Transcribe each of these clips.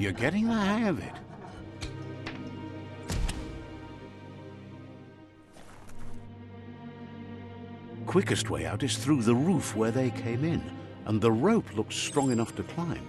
You're getting the hang of it. Quickest way out is through the roof where they came in, and the rope looks strong enough to climb.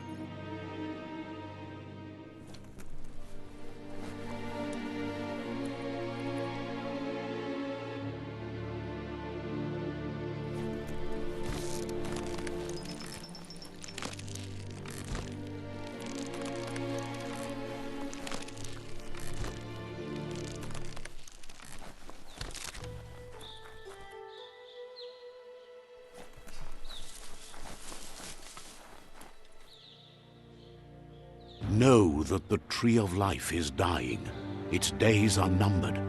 Know that the Tree of Life is dying. Its days are numbered.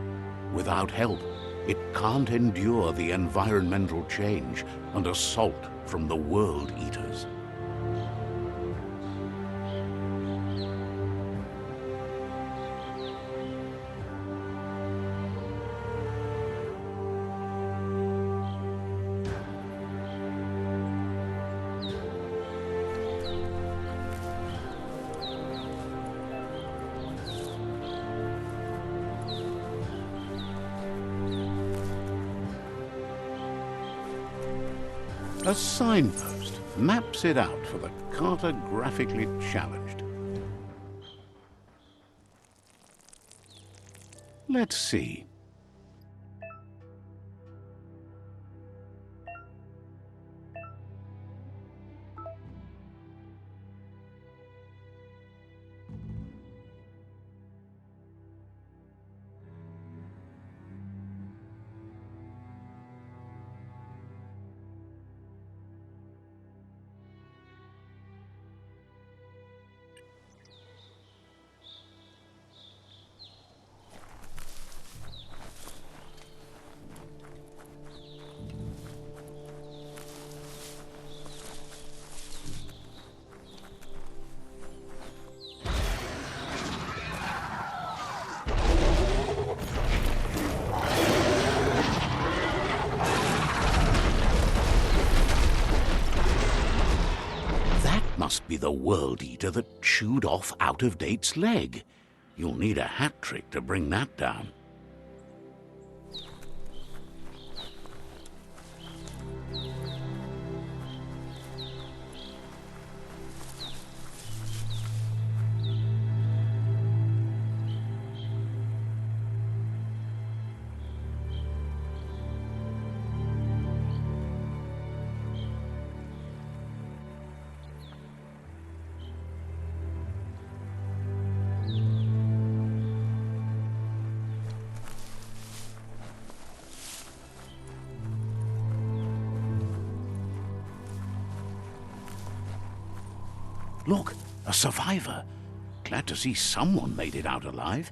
Without help, it can't endure the environmental change and assault from the World Eaters. A signpost maps it out for the cartographically challenged. Let's see. Must be the World Eater that chewed off Out-of-Date's leg. You'll need a hat trick to bring that down. Look, a survivor. Glad to see someone made it out alive.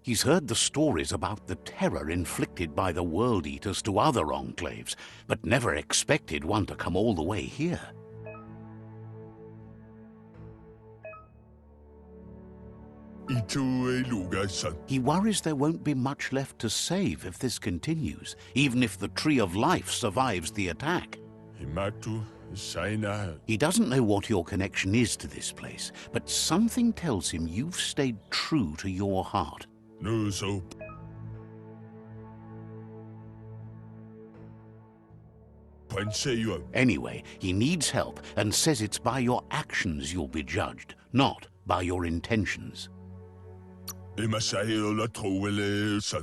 He's heard the stories about the terror inflicted by the World Eaters to other enclaves, but never expected one to come all the way here. He worries there won't be much left to save if this continues, even if the Tree of Life survives the attack. He doesn't know what your connection is to this place, but something tells him you've stayed true to your heart. Anyway, he needs help and says it's by your actions you'll be judged, not by your intentions.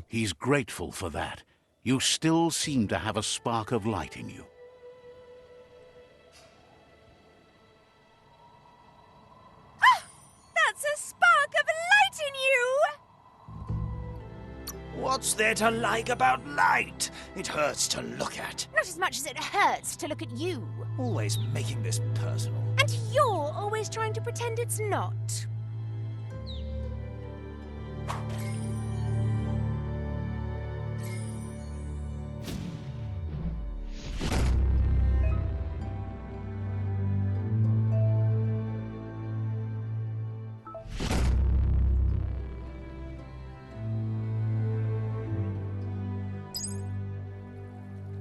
He's grateful for that. You still seem to have a spark of light in you. That's a spark of light in you! What's there to like about light? It hurts to look at. Not as much as it hurts to look at you. Always making this personal. And you're always trying to pretend it's not.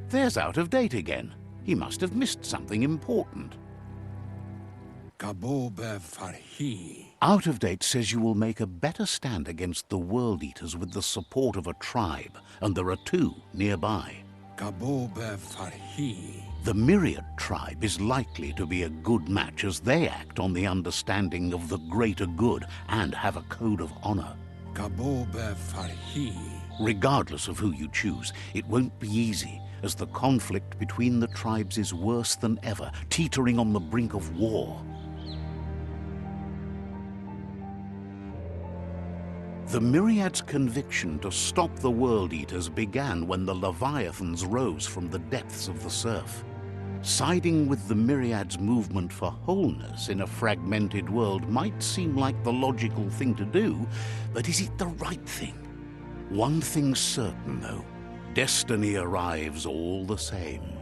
There's Out of Date again. He must have missed something important. Kabobe Farhi. Out of Date says you will make a better stand against the World Eaters with the support of a tribe, and there are two nearby. Kabobe Farhi. The Myriad tribe is likely to be a good match as they act on the understanding of the greater good and have a code of honor. Kabobe Farhi. Regardless of who you choose, it won't be easy, as the conflict between the tribes is worse than ever, teetering on the brink of war. The Myriad's conviction to stop the World Eaters began when the Leviathans rose from the depths of the surf. Siding with the Myriad's movement for wholeness in a fragmented world might seem like the logical thing to do, but is it the right thing? One thing's certain, though. Destiny arrives all the same.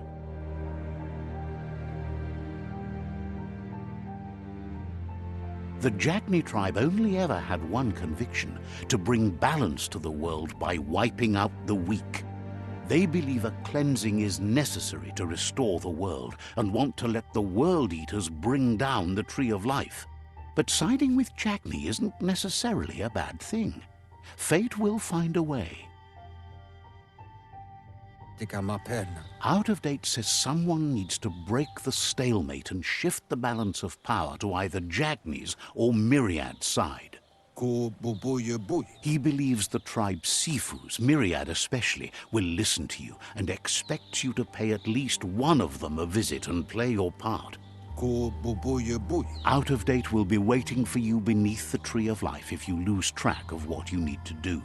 The Jagni tribe only ever had one conviction: to bring balance to the world by wiping out the weak. They believe a cleansing is necessary to restore the world and want to let the World Eaters bring down the Tree of Life. But siding with Jagni isn't necessarily a bad thing. Fate will find a way. Out of Date says someone needs to break the stalemate and shift the balance of power to either Jagni's or Myriad's side. He believes the tribe Sifus, Myriad especially, will listen to you and expects you to pay at least one of them a visit and play your part. Out of Date will be waiting for you beneath the Tree of Life if you lose track of what you need to do.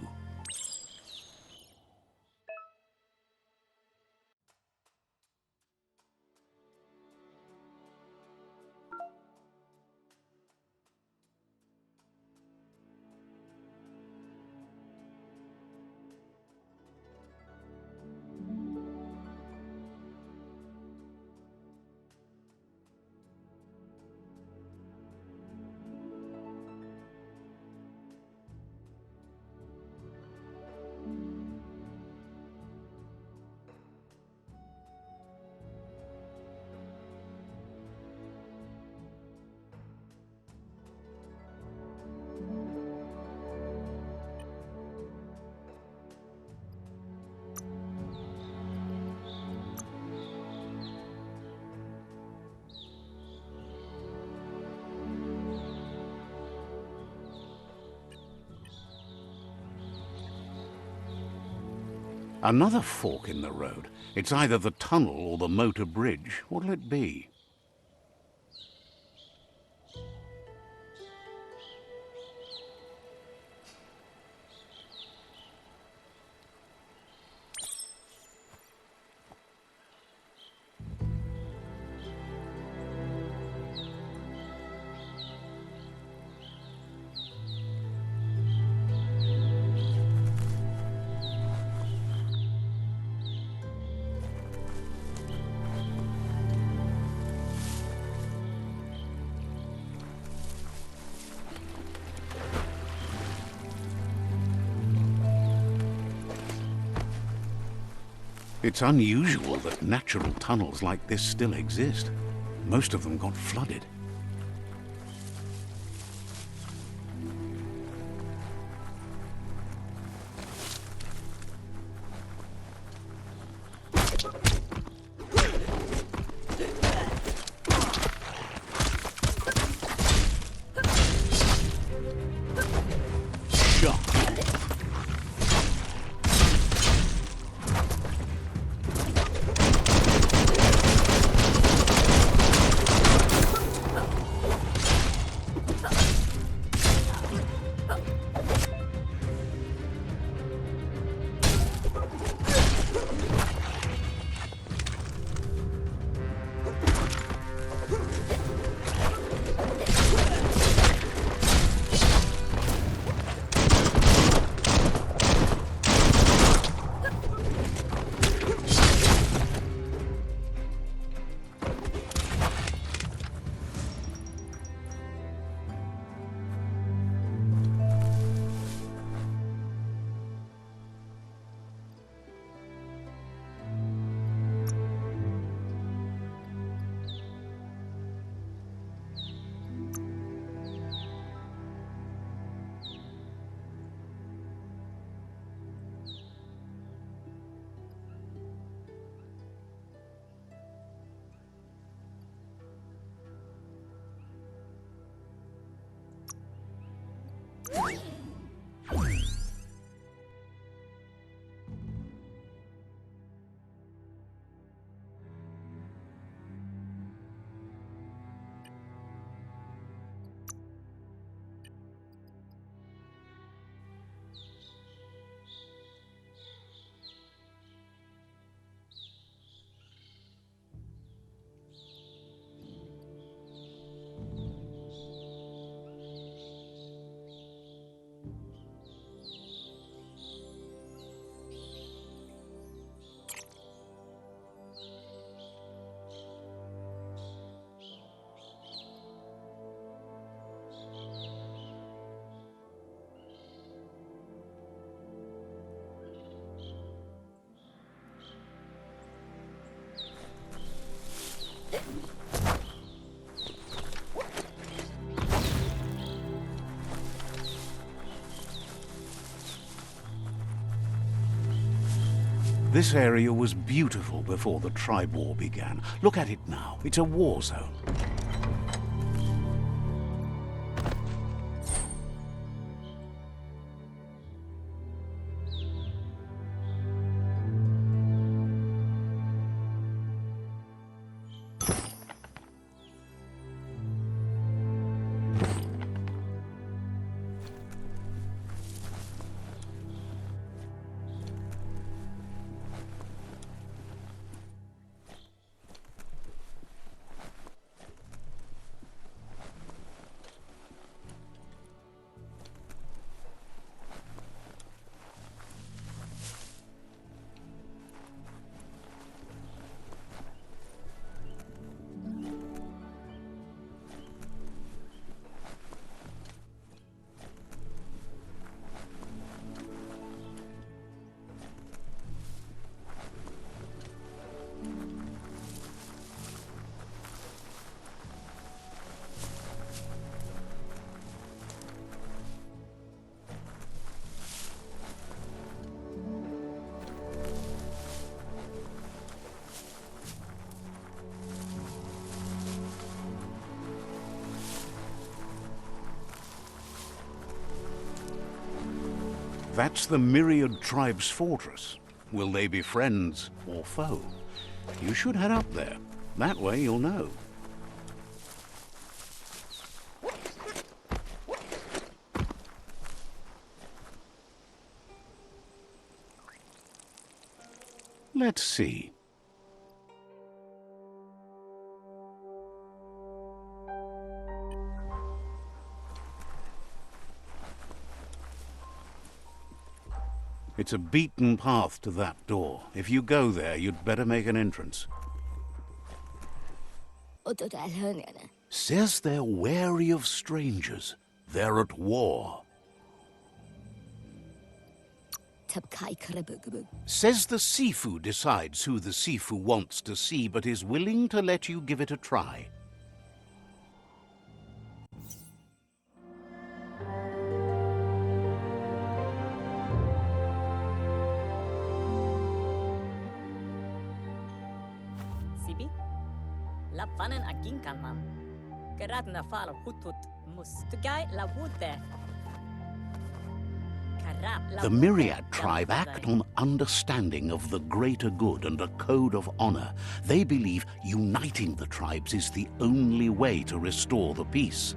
Another fork in the road. It's either the tunnel or the motor bridge. What'll it be? It's unusual that natural tunnels like this still exist. Most of them got flooded. This area was beautiful before the tribe war began. Look at it now. It's a war zone. That's the Myriad Tribe's fortress. Will they be friends or foe? You should head up there. That way you'll know. Let's see. It's a beaten path to that door. If you go there, you'd better make an entrance. Says they're wary of strangers. They're at war. Says the Sifu decides who the Sifu wants to see, but is willing to let you give it a try. La fanen akin kalman. Gerat na fal hutut mustugai la wute. The Myriad tribe act on understanding of the greater good and a code of honor. They believe uniting the tribes is the only way to restore the peace.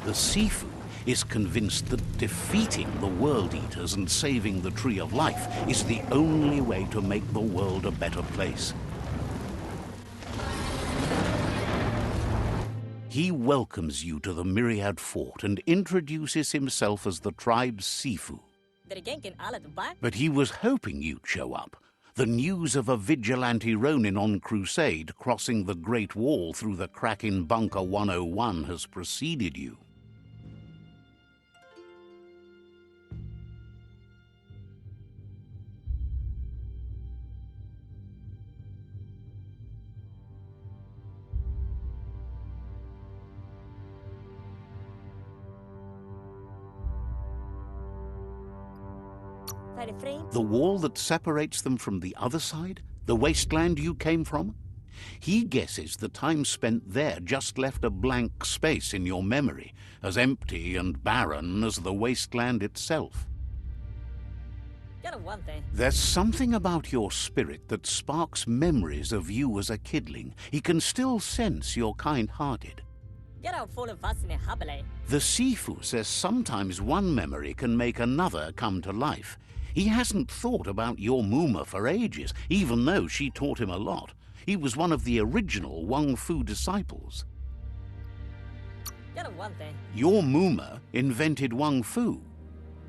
The Sifu is convinced that defeating the World Eaters and saving the Tree of Life is the only way to make the world a better place. He welcomes you to the Myriad Fort and introduces himself as the tribe's Sifu. But he was hoping you'd show up. The news of a vigilante Ronin on crusade crossing the Great Wall through the crack in Bunker 101 has preceded you. The wall that separates them from the other side? The wasteland you came from? He guesses the time spent there just left a blank space in your memory, as empty and barren as the wasteland itself. Get a one thing. There's something about your spirit that sparks memories of you as a kidling. He can still sense you're kind-hearted. Get out full of us in a habile. The Sifu says sometimes one memory can make another come to life. He hasn't thought about your Muma for ages, even though she taught him a lot. He was one of the original Wang Fu disciples. Get a one thing. Your Muma invented Wang Fu.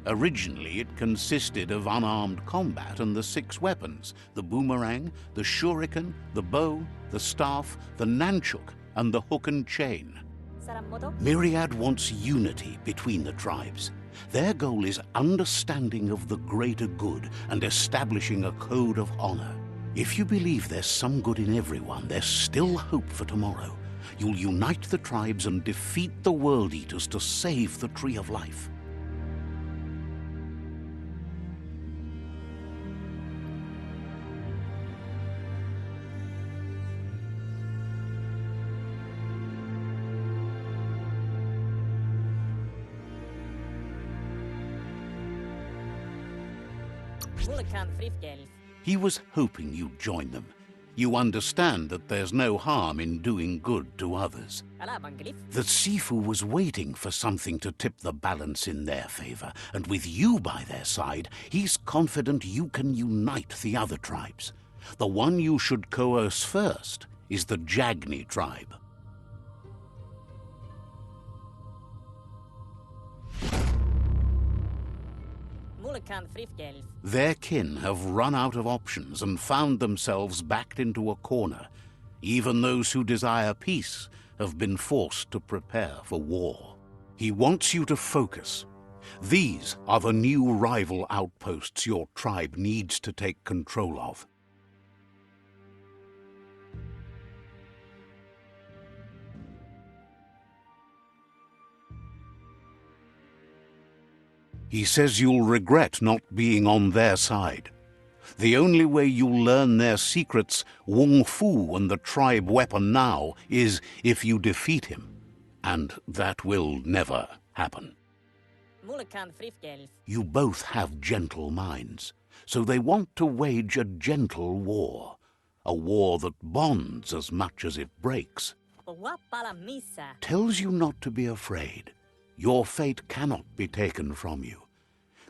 Originally, it consisted of unarmed combat and the 6 weapons: the boomerang, the shuriken, the bow, the staff, the nunchuk, and the hook and chain. Saramoto? Myriad wants unity between the tribes. Their goal is understanding of the greater good and establishing a code of honor. If you believe there's some good in everyone, there's still hope for tomorrow. You'll unite the tribes and defeat the World Eaters to save the Tree of Life. Mulekan Frifgel. He was hoping you'd join them. You understand that there's no harm in doing good to others. Alabanglif. The Sifu was waiting for something to tip the balance in their favor, and with you by their side, he's confident you can unite the other tribes. The one you should coerce first is the Jagni tribe. Mulekan Frifgel. Their kin have run out of options and found themselves backed into a corner. Even those who desire peace have been forced to prepare for war. He wants you to focus. These are the new rival outposts your tribe needs to take control of. He says you'll regret not being on their side. The only way you'll learn their secrets, Wung Fu and the tribe weapon now, is if you defeat him. And that will never happen. Mulekan Frifgel. You both have gentle minds, so they want to wage a gentle war. A war that bonds as much as it breaks. Wapala Misa. Tells you not to be afraid. Your fate cannot be taken from you.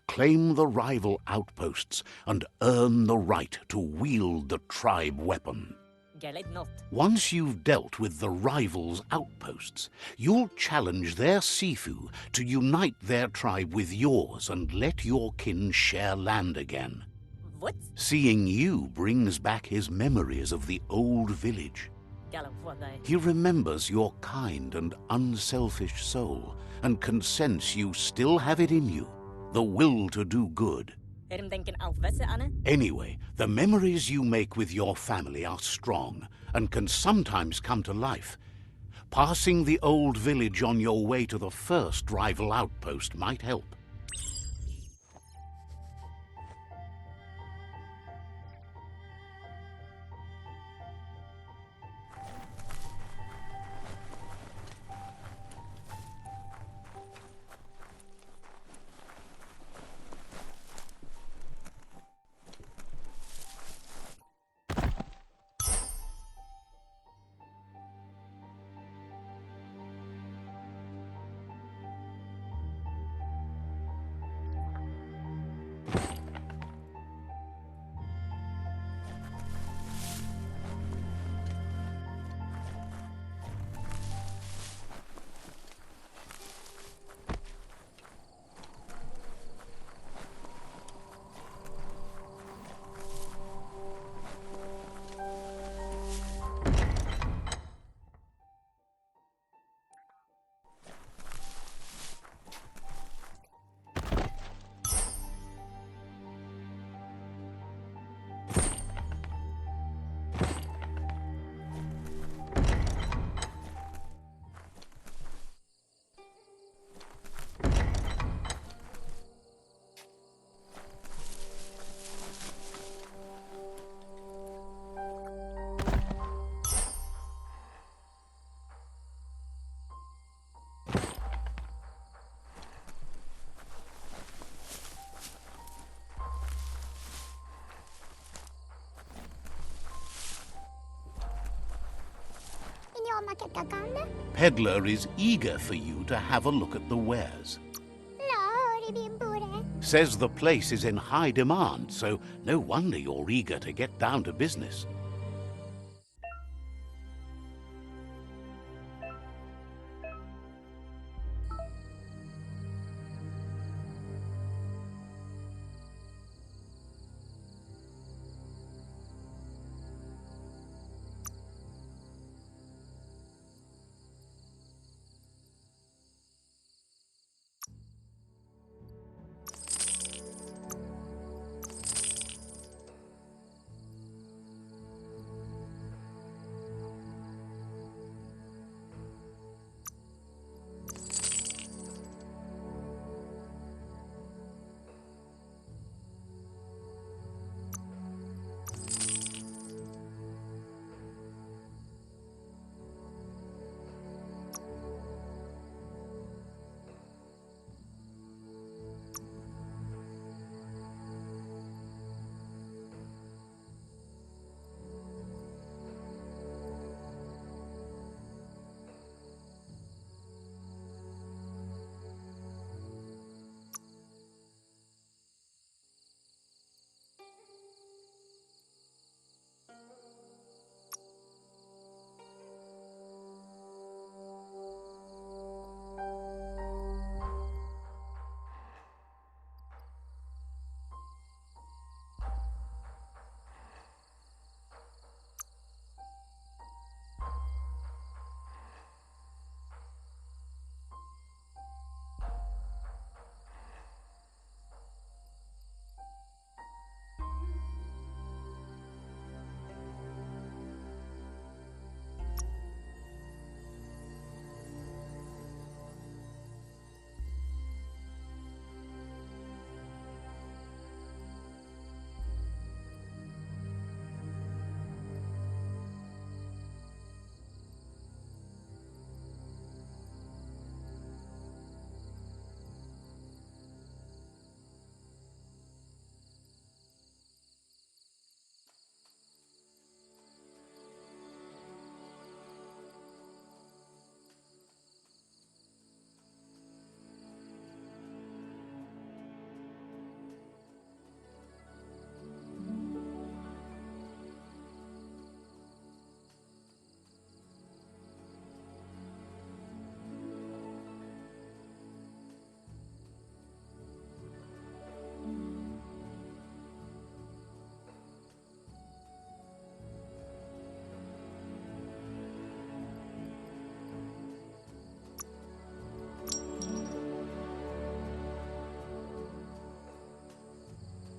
Claim the rival outposts and earn the right to wield the tribe weapon. Gelet not. Once you've dealt with the rivals' outposts, you'll challenge their Sifu to unite their tribe with yours and let your kin share land again. What? Seeing you brings back his memories of the old village. Galavwadai. He remembers your kind and unselfish soul and can sense you still have it in you, the will to do good. Erim denken aufwesse Anne? Anyway, the memories you make with your family are strong and can sometimes come to life. Passing the old village on your way to the first rival outpost might help. Peddler is eager for you to have a look at the wares. Says the place is in high demand, so no wonder you're eager to get down to business.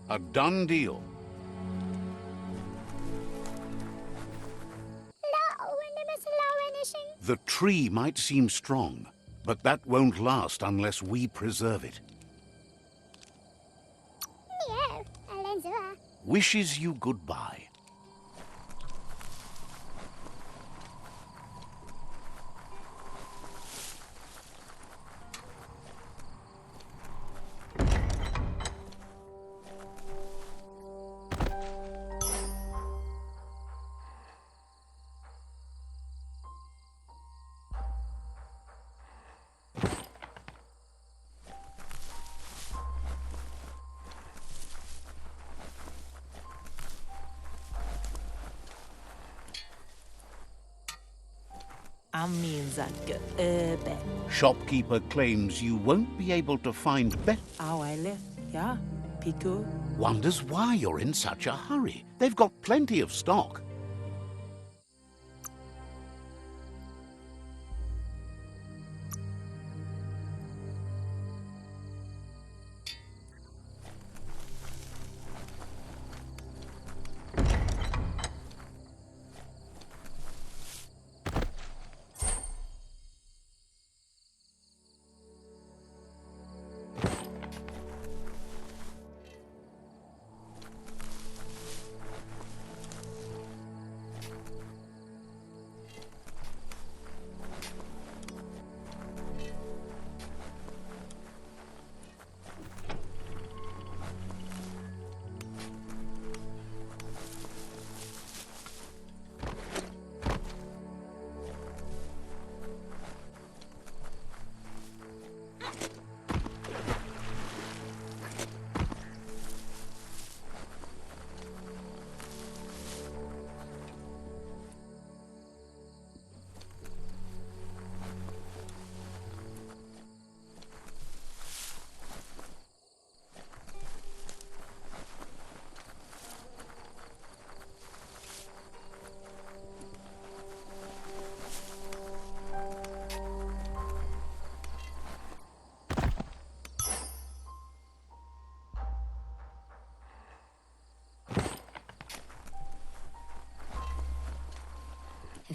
A done deal. The tree might seem strong, but that won't last unless we preserve it. Wishes you goodbye. Shopkeeper claims you won't be able to find Wonders why you're in such a hurry. They've got plenty of stock.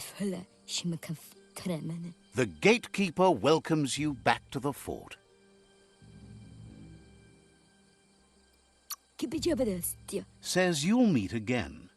fulla shima kan tremene. The gatekeeper welcomes you back to the fort. Kibijabadastia. Says you'll meet again